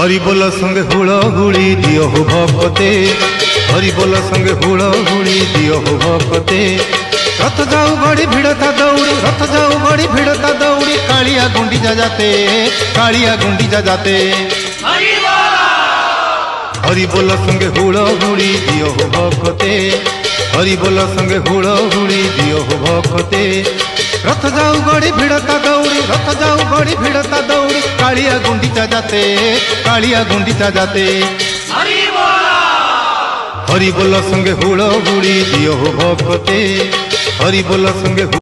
हरि बोल संगे हुड़ हुड़ी दियो हो भक्ते, हरि बोल संगे हुड़ हुड़ी दियो हो भक्ते। रथ जाऊ बड़ी भिड़ता दौड़ी, रथ जाऊ बड़ी भिड़ता दौड़ी, कालिया गुंडीचा जाते, कालिया गुंडीचा जाते। हरि बोल संगे हुड़ हुड़ी दियो हो भक्ते, हरि बोल संगे हुड़ हुड़ी दियो हो भक्ते। रथ जाऊ बड़ी भिड़ता दौड़ी, रथ जाऊ बड़ी भिड़ता दौड़ी, कालिया गुंडीचा जाते, कालिया गुंडीचा जाते। हरि बोल संगे हुड़ हुड़ी दियो हो भक्ते, हरि बोल संगे